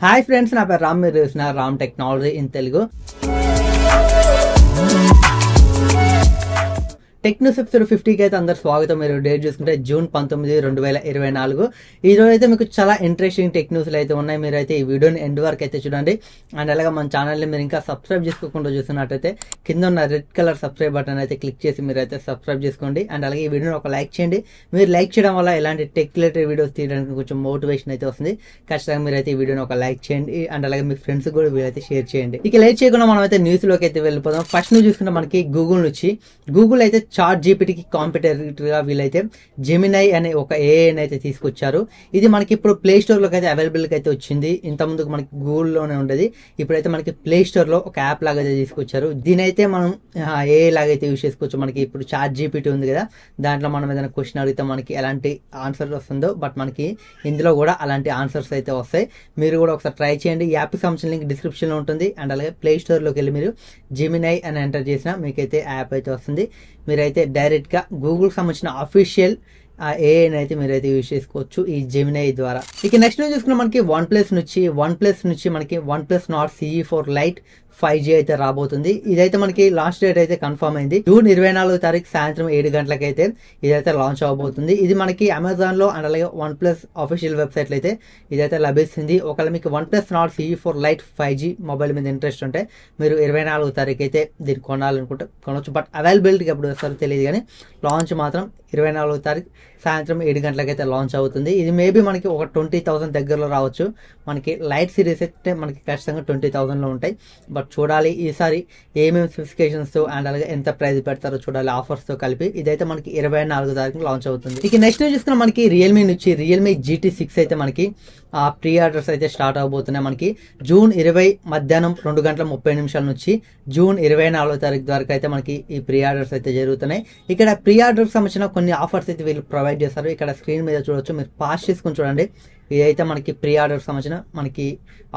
Hi friends, నా పేరు రామ్. మీరు చూసిన Ram technology in Telugu. Tech news episode 50కి అయితే అందరు స్వాగతం. మీరు డేట్ చూసుకుంటే జూన్ 19, 2024. ఈ రోజు అయితే మీకు చాలా ఇంట్రెస్టింగ్ టెక్ న్యూస్లు అయితే ఉన్నాయి. మీరు అయితే ఈ వీడియోని ఎండ్ వరకు అయితే చూడండి. అండ్ అలాగే మన ఛానల్ని మీరు ఇంకా సబ్స్క్రైబ్ చేసుకోకుండా చూస్తున్నట్టయితే కింద ఉన్న రెడ్ కలర్ సబ్స్క్రైబ్ బటన్ అయితే క్లిక్ చేసి మీరు అయితే సబ్స్క్రైబ్ చేసుకోండి. అండ్ అలాగే ఈ వీడియోని ఒక లైక్ చేయండి. మీరు లైక్ చేయడం వల్ల ఇలాంటి టెక్ రిలేటెడ్ వీడియోస్ తీయడానికి కొంచెం మోటివేషన్ అయితే వస్తుంది. ఖచ్చితంగా మీరు అయితే ఈ వీడియోని ఒక లైక్ చేయండి. అండ్ అలాగే మీ ఫ్రెండ్స్ కూడా వీలైతే షేర్ చేయండి. ఇక లేట్ చేయకుండా మనం అయితే న్యూస్ లోకి అయితే వెళ్ళిపోదాం. ఫస్ట్ న్యూస్ చూసుకుంటే మనకి గూగుల్ నుంచి గూగుల్ అయితే చాట్ జీపీటీకి కాంపిటేటర్ గా వీళ్ళైతే జెమినై అనే ఒక ఏఐ అయితే తీసుకొచ్చారు. ఇది మనకి ఇప్పుడు ప్లే స్టోర్ లోకి అయితే అవైలబుల్ అయితే వచ్చింది. ఇంత ముందుకు మనకి గూగుల్ లోనే ఉండేది. ఇప్పుడైతే మనకి ప్లే స్టోర్ లో ఒక యాప్ లాగా అయితే తీసుకొచ్చారు. దీనైతే మనం ఏఐ లాగా అయితే యూజ్ చేసుకోవచ్చు. మనకి ఇప్పుడు చాట్ జీపీటీ ఉంది కదా, దాంట్లో మనం ఏదైనా క్వశ్చన్ అడిగితే మనకి ఎలాంటి ఆన్సర్ వస్తుందో బట్ మనకి ఇందులో కూడా అలాంటి ఆన్సర్స్ అయితే వస్తాయి. మీరు కూడా ఒకసారి ట్రై చేయండి. ఈ యాప్ సంబంధించిన లింక్ డిస్క్రిప్షన్ లో ఉంటుంది. అండ్ అలాగే ప్లే స్టోర్ లోకి వెళ్ళి మీరు జెమినై అని ఎంటర్ చేసినా మీకైతే యాప్ అయితే వస్తుంది. మీరైతే డైరెక్ట్ గా గూగుల్ సంబంధించిన అఫీషియల్ ఏఐ అయితే మీరైతే యూజ్ చేసుకోవచ్చు ఈ జెమినై ద్వారా. ఇక నెక్స్ట్ చూసుకున్న మనకి వన్ ప్లస్ నుంచి మనకి OnePlus Nord CE4 Lite 5G అయితే రాబోతుంది. ఇదైతే మనకి లాస్ట్ డేట్ అయితే కన్ఫర్మ్ అయింది. జూన్ 24 తారీఖు సాయంత్రం 7 గంటలకైతే ఇదైతే లాంచ్ అవబోతుంది. ఇది మనకి అమెజాన్ లో అండ్ అలాగే OnePlus అఫీషియల్ వెబ్సైట్ లో అయితే ఇదైతే లభిస్తుంది. ఒకవేళ మీకు OnePlus Nord CE4 Lite 5G mobile మీద ఇంట్రెస్ట్ ఉంటే మీరు 24 తారీఖు అయితే దీన్ని కొనాలనుకుంటే కొనవచ్చు. బట్ అవైలబిలిటీకి ఎప్పుడు వస్తారో తెలియదు, కానీ లాంచ్ మాత్రం 24 తారీఖు సాయంత్రం 7 గంటలకైతే లాంచ్ అవుతుంది. ఇది మేబీ మనకి ఒక 20,000 దగ్గరలో రావచ్చు. మనకి లైట్ సిరీస్ అయితే మనకి ఖచ్చితంగా 20,000 లో ఉంటాయి. బట్ చూడాలి ఈసారి ఏమేమి స్పెసిఫికేషన్స్ తో అండ్ అలాగే ఎంత ప్రైస్ పెడతారో చూడాలి, ఆఫర్స్ తో కలిపి. ఇదైతే మనకి 24 తారీఖు లాంచ్ అవుతుంది. ఇక నెక్స్ట్ చూసుకున్న మనకి రియల్మీ GT6 అయితే మనకి ప్రీ ఆర్డర్స్ అయితే స్టార్ట్ అవబోతున్నాయి. మనకి జూన్ 20 మధ్యాహ్నం 2:30 నుంచి జూన్ 24 తారీఖు వరకు అయితే మనకి ఈ ప్రీ ఆర్డర్స్ అయితే జరుగుతున్నాయి. ఇక్కడ ప్రీ ఆర్డర్స్ సంబంధించిన కొన్ని ఆఫర్స్ అయితే వీళ్ళు ప్రొవైడ్ చేస్తారు. ఇక్కడ స్క్రీన్ మీద చూడొచ్చు, మీరు పాస్ చేసుకుని చూడండి. ఇదైతే మనకి ప్రీ ఆర్డర్ సంబంధించిన మనకి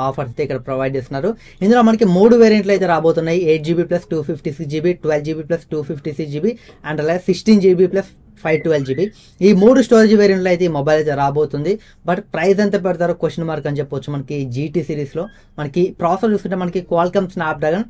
ఆఫర్స్ అయితే ఇక్కడ ప్రొవైడ్ చేస్తున్నారు. ఇందులో మనకి 3 వేరియంట్లు అయితే రాబోతున్నాయి. 8GB + 256GB, 12GB + 256GB and అలాగే 16GB + 512GB. ఈ 3 స్టోరేజ్ వేరియంట్లు అయితే ఈ మొబైల్ అయితే రాబోతుంది. బట్ ప్రైస్ ఎంత పెడతారో క్వశ్చన్ మార్క్ అని చెప్పొచ్చు. మనకి GT సిరీస్ లో మనకి ప్రాసెసర్ చూసుకుంటే మనకి Qualcomm Snapdragon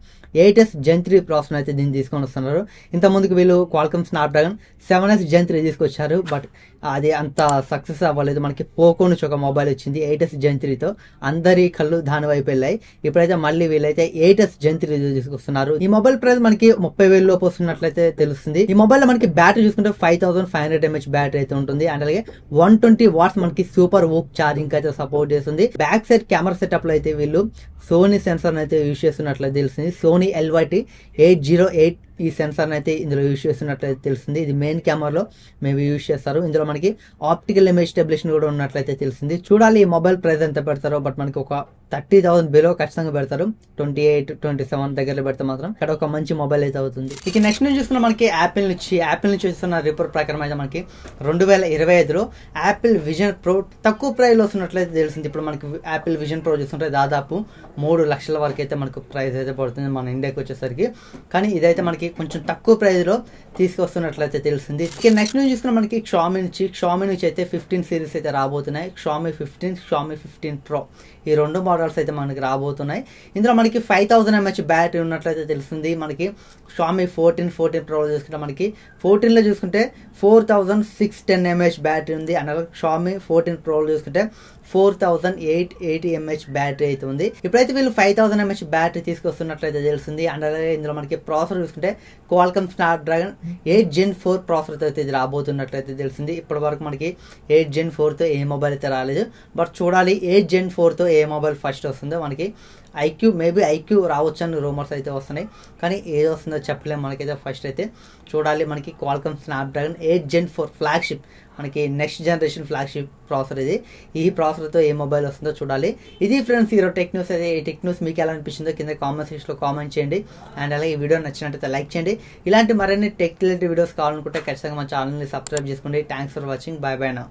8s Gen 3 processor అయితే దీన్ని తీసుకొని వస్తున్నారు. ఇంత ముందుకు వీళ్ళు Qualcomm Snapdragon 7s Gen 3 తీసుకొచ్చారు. బట్ అది అంత సక్సెస్ అవ్వలేదు. మనకి పోకో నుంచి ఒక మొబైల్ వచ్చింది 8s Gen 3తో, అందరి కళ్ళు దాని వైపు వెళ్ళాయి. ఇప్పుడైతే మళ్ళీ వీళ్ళైతే 8s Gen 3 తీసుకొస్తున్నారు. ఈ మొబైల్ ప్రైస్ మనకి 30,000 లోపు వస్తున్నట్లయితే తెలుస్తుంది. ఈ మొబైల్ లో మనకి బ్యాటరీ చూసుకుంటే 5500 mAh బ్యాటరీ అయితే ఉంటుంది. అండ్ అలాగే 120 వాట్స్ మనకి సూపర్ వూక్ ఛార్జింగ్ అయితే సపోర్ట్ చేస్తుంది. బ్యాక్ సైడ్ కెమెరా సెటప్ లో అయితే వీళ్ళు సోనీ సెన్సార్ అయితే యూజ్ చేస్తున్నట్లయితే తెలుస్తుంది. సోనీ LYT-808 ఈ సెన్సార్ అయితే ఇందులో యూజ్ చేస్తున్నట్లయితే తెలుస్తుంది. ఇది మెయిన్ కెమెరాలో మేము యూజ్ చేస్తారు. ఇందులో మనకి ఆప్టికల్ ఇమేజ్ స్టెబిలేషన్ కూడా ఉన్నట్లయితే తెలిసింది. చూడాలి ఈ మొబైల్ ప్రైస్ ఎంత పెడతారో. బట్ మనకి ఒక 30,000 బిలో ఖచ్చితంగా పెడతారు. 28-27 దగ్గరలో పెడితే మాత్రం ఇక్కడ ఒక మంచి మొబైల్ అయితే అవుతుంది. ఇక నెక్స్ట్ నుంచి చూసుకున్న మనకి యాపిల్ నుంచి వస్తున్న రిపోర్ట్ ప్రకారం అయితే మనకి 2025లో యాపిల్ విజన్ ప్రో తక్కువ ప్రైస్ లో వస్తున్నట్లయితే తెలిసింది. ఇప్పుడు మనకి యాపిల్ విజన్ ప్రో చూస్తుంటే దాదాపు 3 లక్షల వరకు అయితే మనకు ప్రైస్ అయితే పడుతుంది మన ఇండియాకి వచ్చేసరికి. కానీ ఇదైతే మనకి కొంచెం తక్కువ ప్రైస్ లో తీసుకొస్తున్నట్లయితే తెలిసింది. ఇక నెక్స్ట్ నుంచి చూసుకున్న మనకి Xiaomi నుంచి అయితే 15 సిరీస్ అయితే రాబోతున్నాయి. Xiaomi 15, Xiaomi 15 Pro ఈ 2 మోడల్స్ అయితే మనకి రాబోతున్నాయి. ఇందులో మనకి 5000 mAh బ్యాటరీ ఉన్నట్లయితే తెలుస్తుంది. మనకి Xiaomi 14 Pro చూసుకుంటే మనకి 14 లో చూసుకుంటే 4610 mAh బ్యాటరీ ఉంది. అలాగే Xiaomi 14 Pro చూసుకుంటే 4880 mAh బ్యాటరీ అయితే ఉంది. ఇప్పుడైతే వీళ్ళు 5000 mAh బ్యాటరీ తీసుకొస్తున్నట్లయితే తెలుస్తుంది. అండ్ అలాగే ఇందులో మనకి ప్రాసెసర్ చూసుకుంటే Qualcomm Snapdragon 8 Gen 4 ప్రాసెసర్ అయితే ఇది రాబోతున్నట్లయితే తెలిసింది. ఇప్పటి వరకు మనకి 8 Gen 4 తో ఏ మొబైల్ అయితే రాలేదు. బట్ చూడాలి 8 Gen 4 తో ఏ మొబైల్ ఫస్ట్ వస్తుందో. మనకి ఐక్యూ రావచ్చు అని రూమర్స్ అయితే వస్తున్నాయి, కానీ ఏది వస్తుందో చెప్పలేము. మనకైతే ఫస్ట్ అయితే చూడాలి. మనకి Qualcomm Snapdragon 8 Gen 4 ఫ్లాగ్షిప్, మనకి నెక్స్ట్ జనరేషన్ ఫ్లాగ్షిప్ ప్రాసెసర్ ఇది. ఈ ప్రాసెసర్తో ఏ మొబైల్ వస్తుందో చూడాలి. ఇది ఫ్రెండ్స్ ఈరోజు టెక్ న్యూస్ అయితే. ఈ టెక్ న్యూస్ మీకు ఎలా అనిపించిందో కింద కామెంట్ సెక్షన్లో కామెంట్ చేయండి. అండ్ అలాగే ఈ వీడియో నచ్చినట్టయితే లైక్ చేయండి. ఇలాంటి మరిన్ని టెక్ రిలేటెడ్ వీడియోస్ కావాలనుకుంటే ఖచ్చితంగా మా ఛానల్ని సబ్స్క్రైబ్ చేసుకోండి. Thanks for watching. By by now.